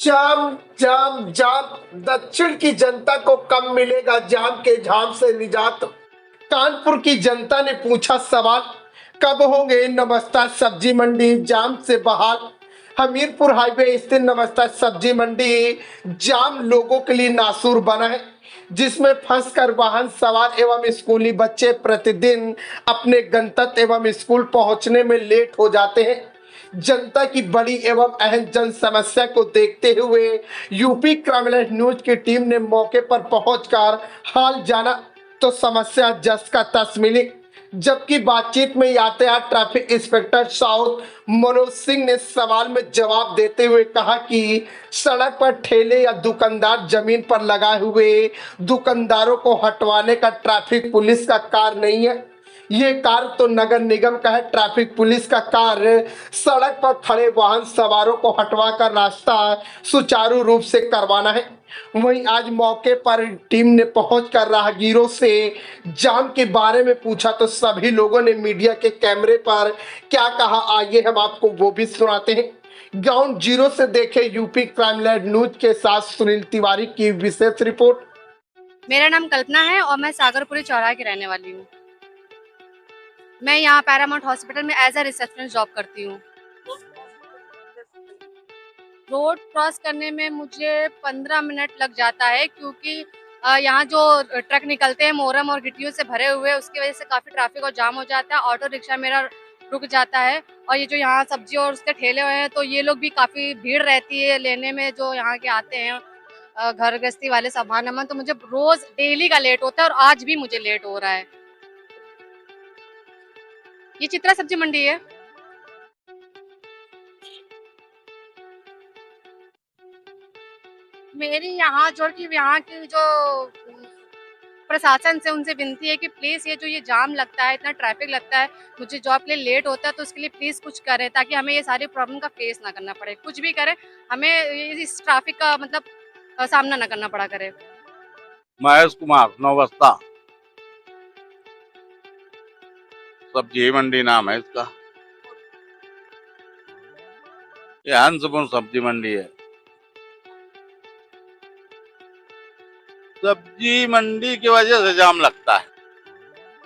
जाम जाम जाम, दक्षिण की जनता को कब मिलेगा जाम के झाम से निजात। कानपुर की जनता ने पूछा सवाल, कब होंगे नमस्ता सब्जी मंडी जाम से बहाल। हमीरपुर हाईवे स्थित नमस्ता सब्जी मंडी जाम लोगों के लिए नासूर बना है, जिसमें फंसकर वाहन सवार एवं स्कूली बच्चे प्रतिदिन अपने गंतव्य एवं स्कूल पहुंचने में लेट हो जाते हैं। जनता की बड़ी एवं अहम जन समस्या को देखते हुए यूपी क्राइम न्यूज की टीम ने मौके पर पहुंचकर हाल जाना तो समस्या जस का तस मिली। जबकि बातचीत में यातायात traffic inspector south Manoj Singh ने सवाल में जवाब देते हुए कहा कि सड़क पर ठेले या दुकानदार जमीन पर लगाए हुए दुकानदारों को हटवाने का ट्रैफिक पुलिस का कार्य नहीं है। ये कार्य तो नगर निगम का है। ट्रैफिक पुलिस का कार्य सड़क पर खड़े वाहन सवारों को हटवाकर रास्ता सुचारू रूप से करवाना है। वहीं आज मौके पर टीम ने पहुंचकर राहगीरों से जाम के बारे में पूछा तो सभी लोगों ने मीडिया के कैमरे पर क्या कहा, आइए हम आपको वो भी सुनाते हैं। ग्राउंड जीरो से देखे यूपी क्राइम न्यूज के साथ सुनील तिवारी की विशेष रिपोर्ट। मेरा नाम कल्पना है और मैं सागरपुरी चौराहे की रहने वाली हूँ। मैं यहाँ पैरामाउंट हॉस्पिटल में एज अ रिसेप्शनिस्ट जॉब करती हूँ। रोड क्रॉस करने में मुझे 15 मिनट लग जाता है, क्योंकि यहाँ जो ट्रक निकलते हैं मोरम और गिट्टियों से भरे हुए, उसकी वजह से काफ़ी ट्रैफिक और जाम हो जाता है। ऑटो रिक्शा मेरा रुक जाता है और ये जो यहाँ सब्जी और उसके ठेले हुए हैं तो ये लोग भी काफ़ी भीड़ रहती है लेने में, जो यहाँ के आते हैं घर गृहस्थी वाले सामान वामान। तो मुझे रोज डेली का लेट होता है और आज भी मुझे लेट हो रहा है। ये चित्रा सब्जी मंडी है। मेरी यहाँ की जो प्रशासन से उनसे विनती है कि प्लीज ये जाम लगता है, इतना ट्रैफिक लगता है, मुझे जॉब के लिए लेट होता है, तो उसके लिए प्लीज कुछ करें ताकि हमें ये सारी प्रॉब्लम का फेस ना करना पड़े। कुछ भी करें, हमें इस ट्रैफिक का मतलब सामना ना करना पड़ा करे। महेश कुमार नौबस्ता, सब्जी मंडी नाम है इसका। ये हंसपुर सब्जी मंडी है। सब्जी मंडी की वजह से जाम लगता है।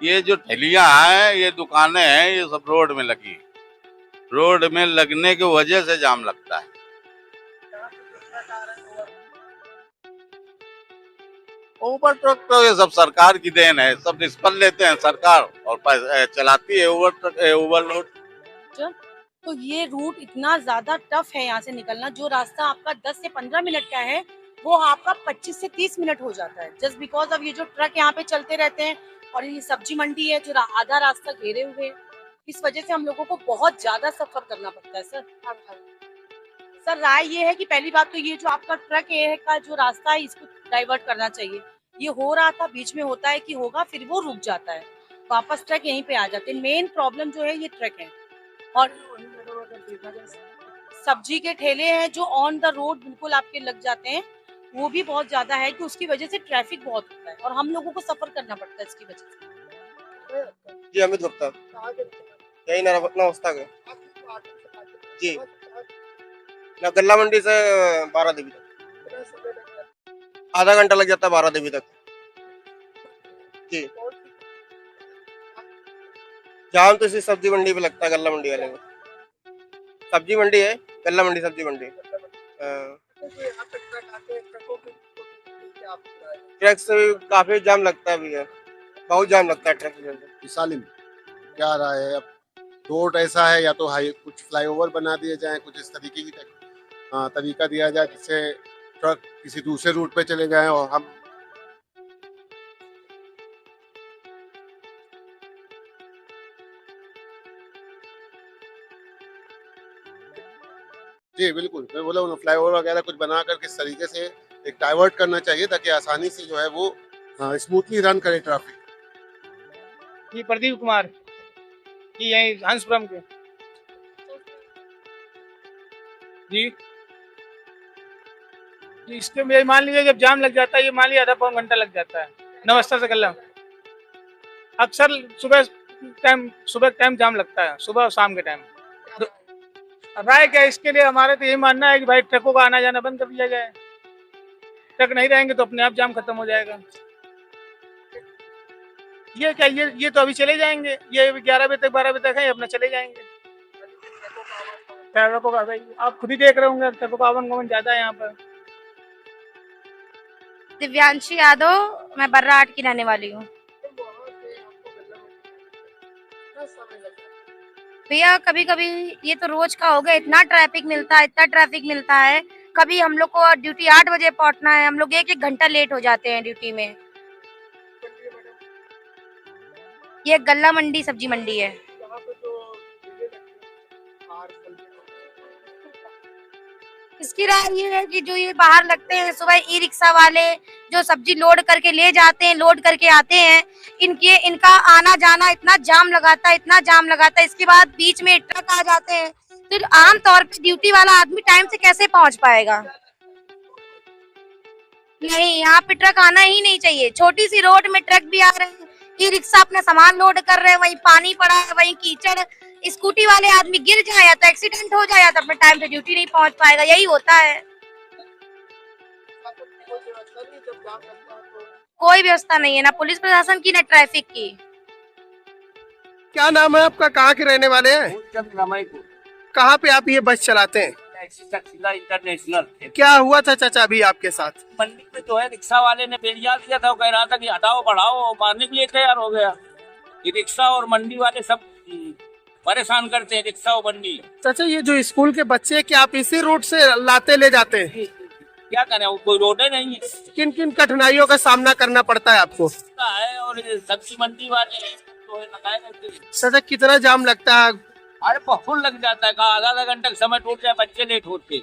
ये जो ठेलियां हैं, ये दुकानें हैं, ये सब रोड में लगी। रोड में लगने की वजह से जाम लगता है। ओवर ट्रक तो ये सब सरकार की देन है, सब निष्फल लेते हैं सरकार और चलाती है ओवर ट्रक ओवरलोड। तो ये रूट इतना ज्यादा टफ है, यहाँ से निकलना। जो रास्ता आपका 10 से 15 मिनट का है वो आपका 25 से 30 मिनट हो जाता है, जस्ट बिकॉज अब ये जो ट्रक यहाँ पे चलते रहते हैं और ये सब्जी मंडी है जो आधा रास्ता घेरे हुए। इस वजह से हम लोगों को बहुत ज्यादा सफर करना पड़ता है सर। सर राय ये है कि पहली बात तो ये जो आपका ट्रक है का जो रास्ता है इसको डाइवर्ट करना चाहिए। ये हो रहा था, बीच में होता है कि होगा फिर वो रुक जाता है, वापस ट्रक यहीं पे आ जाते हैं। मेन प्रॉब्लम जो है ये ट्रक है। और सब्जी के ठेले हैं जो ऑन द रोड बिल्कुल आपके लग जाते हैं, वो भी बहुत ज्यादा है कि उसकी वजह से ट्रैफिक बहुत होता है और हम लोगों को सफर करना पड़ता है इसकी वजह से। जी अमित गुप्ता, यही नौबस्ता के। जी गल्ला मंडी से 12 देवी तक आधा घंटा लग जाता है, 12 देवी तक। जी जाम तो इसी सब्जी मंडी पे लगता है, गल्ला मंडी वाले में। सब्जी मंडी है, गल्ला मंडी सब्जी मंडी। ट्रक से भी काफी जाम लगता है भैया, बहुत जाम लगता है ट्रक से। सालिम क्या रहा है, अब रोड ऐसा है या तो हाई कुछ फ्लाईओवर बना दिए जाए, कुछ इस तरीके की तरीका दिया जाए जिससे ट्रक किसी दूसरे रूट पे चले जाएं और हम। जी बिल्कुल, मैं बोला फ्लाईओवर वगैरह कुछ बना कर किस तरीके से एक डाइवर्ट करना चाहिए ताकि आसानी से जो है वो स्मूथली रन करे ट्रैफिक। जी प्रदीप कुमार जी, यही हंसपुरम के। जी इसके में मान लीजिए जब जाम लग जाता है, ये मान लीजिए आधा पौन घंटा लग जाता है नमस्ता से गल्ला। अक्सर सुबह टाइम जाम लगता है, सुबह और शाम के टाइम। राय क्या है इसके लिए? हमारे तो यही मानना है कि भाई ट्रकों का आना जाना बंद कर दिया जाए। ट्रक नहीं रहेंगे तो अपने आप जाम खत्म हो जाएगा। ये क्या, ये तो अभी चले जाएंगे, ये 11 बजे तक 12 बजे तक है, अपना चले जाएंगे। ट्रकों का भाई आप खुद ही देख रहे होंगे, ट्रकों का आवागमन ज्यादा है यहाँ पर। दिव्यांशी यादव, मैं बर्राट की रहने वाली हूँ। भैया कभी कभी ये तो रोज का हो गया, इतना ट्रैफिक मिलता है, इतना ट्रैफिक मिलता है। कभी हम लोग को ड्यूटी 8 बजे पहुंचना है, हम लोग 1-1 घंटा लेट हो जाते हैं ड्यूटी में। ये गल्ला मंडी सब्जी मंडी है। इसकी राय ये है कि जो ये बाहर लगते हैं सुबह ई रिक्शा वाले जो सब्जी लोड करके ले जाते हैं, लोड करके आते हैं, इनका आना जाना इतना जाम लगाता है, इतना जाम लगाता है। इसके बाद बीच में ट्रक आ जाते हैं, तो आम तौर पे ड्यूटी वाला आदमी टाइम से कैसे पहुंच पाएगा? नहीं, यहाँ पे ट्रक आना ही नहीं चाहिए। छोटी सी रोड में ट्रक भी आ रहे हैं, ई रिक्शा अपना सामान लोड कर रहे हैं, वहीं पानी पड़ा है, वहीं कीचड़। स्कूटी वाले आदमी गिर जाए या तो एक्सीडेंट हो जाए या तो अपने टाइम पे ड्यूटी नहीं पहुंच पाएगा, यही होता है। कोई व्यवस्था नहीं है, ना पुलिस प्रशासन की ना ट्रैफिक की। क्या नाम है आपका, कहाँ के रहने वाले हैं? कहाँ पे आप ये बस चलाते हैं? इंटरनेशनल। क्या हुआ था चाचा अभी आपके साथ? मंडी में जो है रिक्शा वाले ने बेड़िया दिया था, वो कह रहा था कि हटाओ बढ़ाओ, मारने के लिए तैयार हो गया। ये रिक्शा और मंडी वाले सब परेशान करते हैं, रिक्शा और मंडी। चाचा ये जो स्कूल के बच्चे हैं, क्या आप इसी रूट से लाते ले जाते हैं? क्या करें, वो कोई रोड नहीं है। किन किन कठिनाइयों का सामना करना पड़ता है आपको? है और ये सब्जी मंडी वाले जो है लगाए रहते हैं। चाचा कितना जाम लगता है? अरे बहुत लग जाता है, कहा आधा घंटा समय टूट जाए, बच्चे लेट होते।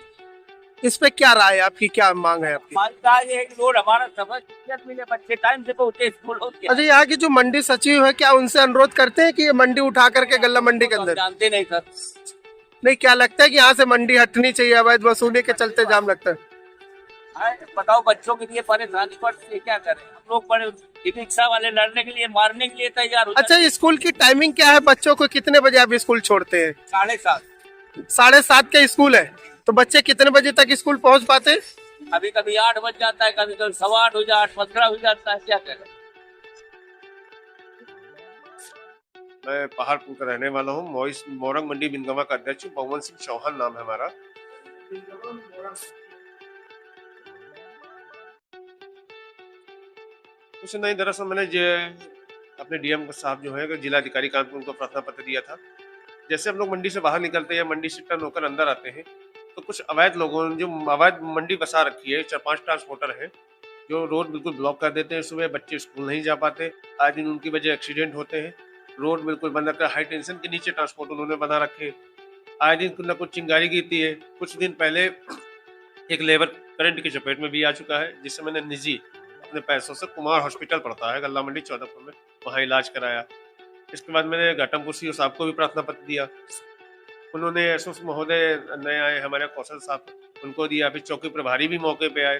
इस पे क्या राय है आपकी, क्या मांग है आपकी? मानता है एक रोड हमारा समझ मिले, बच्चे टाइम से पहुंचे स्कूल होते। अच्छा यहाँ की जो मंडी सचिव है, क्या उनसे अनुरोध करते हैं कि ये मंडी उठा करके गल्ला मंडी के अंदर? जानते नहीं सर। नहीं, क्या लगता है कि यहाँ से मंडी हटनी चाहिए? अवैध वसूली के चलते जाम लगता है। बताओ, बच्चों के लिए परेशानी पड़ती है, क्या करें हम लोग। बड़े रिक्शा वाले लड़ने के लिए, मारने के लिए तैयार हो। अच्छा स्कूल की टाइमिंग क्या है? बच्चों को कितने बजे आप स्कूल छोड़ते हैं? 7:30। 7:30 का स्कूल है, तो बच्चे कितने बजे तक स्कूल पहुंच पाते हैं? कभी कभी 8 बज जाता है, कभी कभी 8:15 हो जाए, 8:15 हो जाता है, क्या करें। मैं पहाड़पुर का रहने वाला हूँ। मोरंग मंडी बिनगवा का अध्यक्ष हूँ। पवन सिंह चौहान नाम है हमारा। कुछ नहीं, दरअसल मैंने अपने डीएम साहब जो है, जिलाधिकारी कानपुर, उनको प्रार्थना पत्र दिया था। जैसे हम लोग मंडी से बाहर निकलते हैं, मंडी से टर्न होकर अंदर आते हैं, तो कुछ अवैध लोगों ने जो अवैध मंडी बसा रखी है, 4-5 ट्रांसपोर्टर हैं जो रोड बिल्कुल ब्लॉक कर देते हैं। सुबह बच्चे स्कूल नहीं जा पाते, आए दिन उनकी वजह एक्सीडेंट होते हैं। रोड बिल्कुल बंद रखकर हाई टेंशन के नीचे ट्रांसपोर्ट उन्होंने बना रखे हैं। आए दिन कुछ न कुछ चिंगारी गिरती है। कुछ दिन पहले एक लेबर करंट की चपेट में भी आ चुका है, जिससे मैंने निजी अपने पैसों से कुमार हॉस्पिटल पड़ता है गल्ला मंडी 14 में, वहाँ इलाज कराया। इसके बाद मैंने घाटमपुर सीओ साहब को भी प्रार्थना पत्र दिया। उन्होंने एसओ महोदय नए आए हमारे कौशल साहब, उनको दिया। फिर चौकी प्रभारी भी मौके पे आए,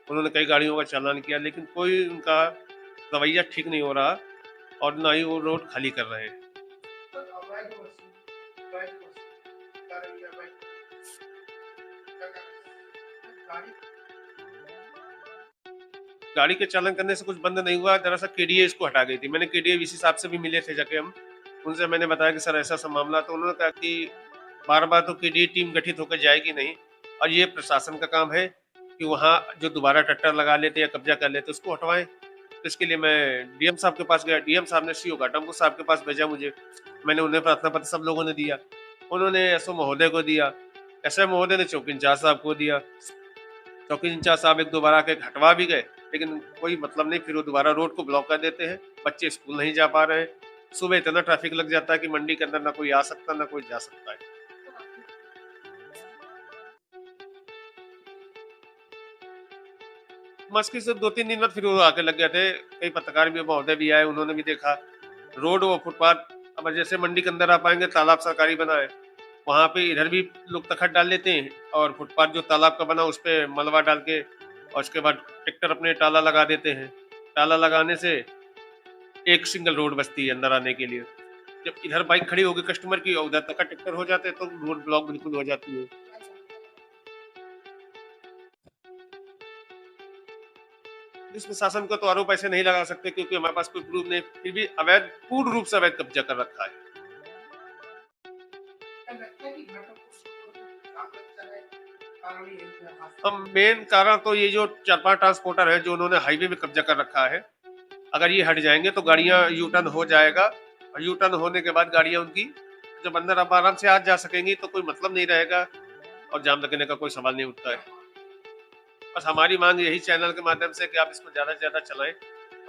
उन्होंने कई गाड़ियों का चालान किया, लेकिन कोई उनका रवैया ठीक नहीं हो रहा और ना ही वो रोड खाली कर रहे हैं। गाड़ी के चालन करने से कुछ बंद नहीं हुआ। दरअसल केडीए इसको हटा गई थी। मैंने केडीए वीसी साहब से भी मिले थे जाके, हम उनसे मैंने बताया कि सर ऐसा मामला, तो उन्होंने कहा कि बार बार तो केडीए टीम गठित होकर जाएगी नहीं, और ये प्रशासन का काम है कि वहाँ जो दोबारा ट्रैक्टर लगा लेते या कब्जा कर लेते उसको हटवाएं। तो इसके लिए मैं डीएम साहब के पास गया। डीएम साहब ने सीओ घाटमपुर साहब के पास भेजा मुझे। मैंने उन्हें प्रार्थना पत्र सब लोगों ने दिया। उन्होंने एसओ महोदय को दिया, एसएम महोदय ने चौकी इंचार्ज साहब को दिया। चौकी इंचार्ज साहब 1-2 बार आके हटवा भी गए, लेकिन कोई मतलब नहीं। फिर वो दोबारा रोड को ब्लॉक कर देते हैं, बच्चे स्कूल नहीं जा पा रहे हैं। सुबह इतना ट्रैफिक लग जाता है कि मंडी के अंदर ना कोई आ सकता ना कोई जा सकता है। मुश्किल से 2-3 दिन बाद फिर वो आके लग गए थे। कई पत्रकार भी, महोदय भी आए, उन्होंने भी देखा रोड वो फुटपाथ। अब जैसे मंडी के अंदर आ पाएंगे, तालाब सरकारी बना है, वहाँ पे इधर भी लोग तखत डाल लेते हैं, और फुटपाथ जो तालाब का बना उस पर मलबा डाल के, और उसके बाद ट्रैक्टर अपने ताला लगा देते हैं। ताला लगाने से एक सिंगल रोड बचती है अंदर आने के लिए। जब इधर बाइक खड़ी होगी कस्टमर की और उधर तक का ट्रैक्टर हो जाते हैं तो रोड ब्लॉक बिल्कुल हो जाती है। पुलिस प्रशासन को तो आरोप ऐसे नहीं लगा सकते क्योंकि हमारे पास कोई प्रूफ नहीं, फिर भी अवैध पूर्ण रूप से अवैध कब्जा कर रखा है। अब मेन कारण तो ये जो 4-5 ट्रांसपोर्टर है जो उन्होंने हाईवे में कब्जा कर रखा है, अगर ये हट जाएंगे तो गाड़ियां यू टर्न हो जाएगा और यू टर्न होने के बाद गाड़ियां उनकी जब अंदर अब आराम से आ जा सकेंगी तो कोई मतलब नहीं रहेगा और जाम लगने का कोई सवाल नहीं उठता है। बस हमारी मांग यही चैनल के माध्यम से कि आप इसको ज़्यादा से ज़्यादा चलाएं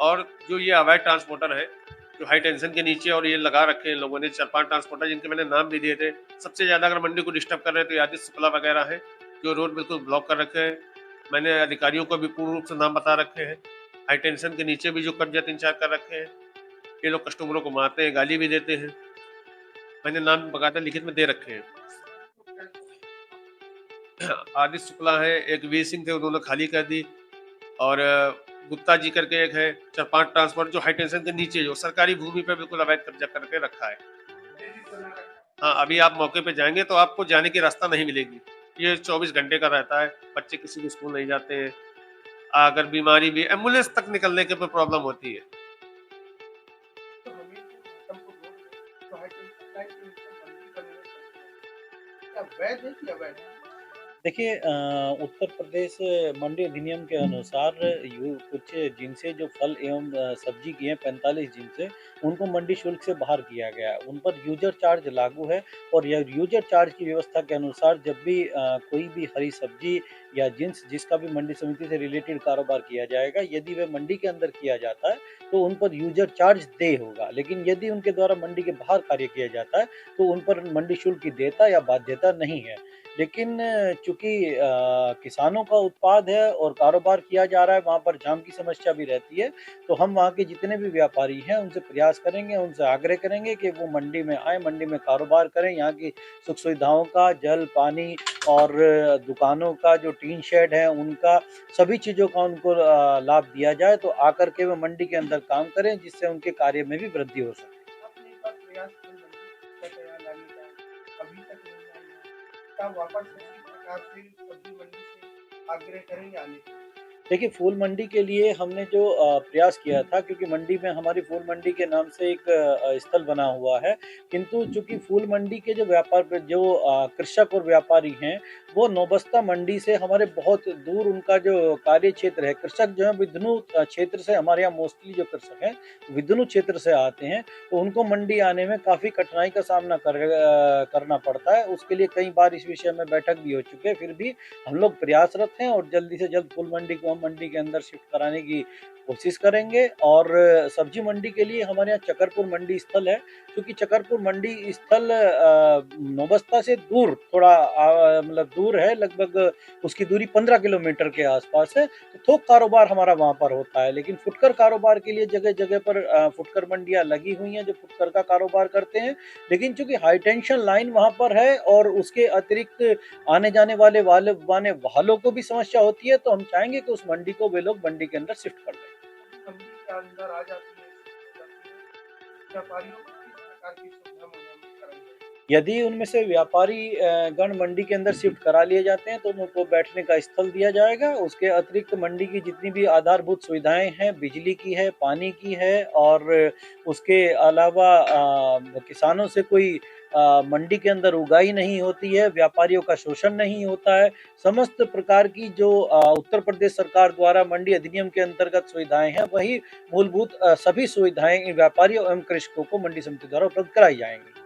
और जो ये अवैध ट्रांसपोर्टर है जो हाई टेंशन के नीचे और ये लगा रखे हैं लोगों ने 4-5 ट्रांसपोर्टर जिनके मैंने नाम भी दिए थे। सबसे ज़्यादा अगर मंडी को डिस्टर्ब कर रहे हैं तो आदित्य शुक्ला वगैरह है जो रोड बिल्कुल ब्लॉक कर रखे हैं। मैंने अधिकारियों को भी पूर्ण रूप से नाम बता रखे हैं। हाई टेंशन के नीचे भी जो कब्जा 3-4 कर रखे हैं, ये लोग कस्टमरों को मारते हैं, गाली भी देते हैं। मैंने नाम बकायदा लिखित में दे रखे हैं। आदित्य शुक्ला है, एक वीर सिंह थे उन्होंने खाली कर दी और गुप्ता जी करके एक है। 4-5 ट्रांसपोर्ट जो हाई टेंशन के नीचे जो सरकारी भूमि पे बिल्कुल अवैध कब्जा करके रखा है। हाँ, अभी आप मौके पे जाएंगे तो आपको जाने की रास्ता नहीं मिलेगी। ये 24 घंटे का रहता है। बच्चे किसी भी स्कूल नहीं जाते हैं। अगर बीमारी भी एम्बुलेंस तक निकलने के प्रॉब्लम होती है। देखिए उत्तर प्रदेश मंडी अधिनियम के अनुसार कुछ जिनसे जो फल एवं सब्जी की हैं 45 जिनसे उनको मंडी शुल्क से बाहर किया गया है। उन पर यूजर चार्ज लागू है और यह यूजर चार्ज की व्यवस्था के अनुसार जब भी कोई भी हरी सब्जी या जिन्स जिसका भी मंडी समिति से रिलेटेड कारोबार किया जाएगा, यदि वह मंडी के अंदर किया जाता है तो उन पर यूजर चार्ज देय होगा। लेकिन यदि उनके द्वारा मंडी के बाहर कार्य किया जाता है तो उन पर मंडी शुल्क की देयता या बाध्यता नहीं है। लेकिन चूंकि किसानों का उत्पाद है और कारोबार किया जा रहा है, वहाँ पर जाम की समस्या भी रहती है, तो हम वहाँ के जितने भी व्यापारी हैं उनसे प्रयास करेंगे, उनसे आग्रह करेंगे कि वो मंडी में आए, मंडी में कारोबार करें। यहाँ की सुख सुविधाओं का, जल, पानी और दुकानों का जो टीन शेड है उनका, सभी चीज़ों का उनको लाभ दिया जाए, तो आकर के वो मंडी के अंदर काम करें जिससे उनके कार्य में भी वृद्धि हो सके। वापस उसी प्रकार से सब्जी मंडी से आग्रह करेंगे आने के? देखिए, फूल मंडी के लिए हमने जो प्रयास किया था, क्योंकि मंडी में हमारी फूल मंडी के नाम से एक स्थल बना हुआ है, किंतु चूंकि फूल मंडी के जो कृषक और व्यापारी हैं वो नौबस्ता मंडी से हमारे बहुत दूर उनका जो कार्य क्षेत्र है, कृषक जो है विदुनु क्षेत्र से, हमारे यहाँ मोस्टली जो कृषक हैं विदुनु क्षेत्र से आते हैं, तो उनको मंडी आने में काफ़ी कठिनाई का सामना करना पड़ता है। उसके लिए कई बार इस विषय में बैठक भी हो चुके हैं, फिर भी हम लोग प्रयासरत हैं और जल्दी से जल्द फूल मंडी को मंडी के अंदर शिफ्ट कराने की कोशिश करेंगे। और सब्जी मंडी के लिए हमारे यहाँ चकरपुर मंडी स्थल है, क्योंकि चकरपुर मंडी स्थल नौबस्ता से दूर, थोड़ा मतलब दूर है, लगभग उसकी दूरी 15 किलोमीटर के आसपास है, तो थोक कारोबार हमारा वहाँ पर होता है। लेकिन फुटकर कारोबार के लिए जगह जगह पर फुटकर मंडियाँ लगी हुई हैं जो फुटकर का कारोबार करते हैं, लेकिन चूंकि हाई टेंशन लाइन वहाँ पर है और उसके अतिरिक्त आने जाने वाले वालों को भी समस्या होती है, तो हम चाहेंगे कि उस मंडी को वे लोग मंडी के अंदर शिफ्ट कर लें। मंडी के अंदर आ जाती है, व्यापारियों को किस प्रकार की सुविधा मुहैया कराई जाए? यदि उनमें से व्यापारी गण मंडी के अंदर शिफ्ट करा लिए जाते हैं तो उनको बैठने का स्थल दिया जाएगा। उसके अतिरिक्त मंडी की जितनी भी आधारभूत सुविधाएं हैं, बिजली की है, पानी की है, और उसके अलावा किसानों से कोई मंडी के अंदर उगाई नहीं होती है, व्यापारियों का शोषण नहीं होता है, समस्त प्रकार की जो उत्तर प्रदेश सरकार द्वारा मंडी अधिनियम के अंतर्गत सुविधाएं हैं, वही मूलभूत सभी सुविधाएं व्यापारियों एवं कृषकों को मंडी समिति द्वारा उपलब्ध कराई जाएंगी।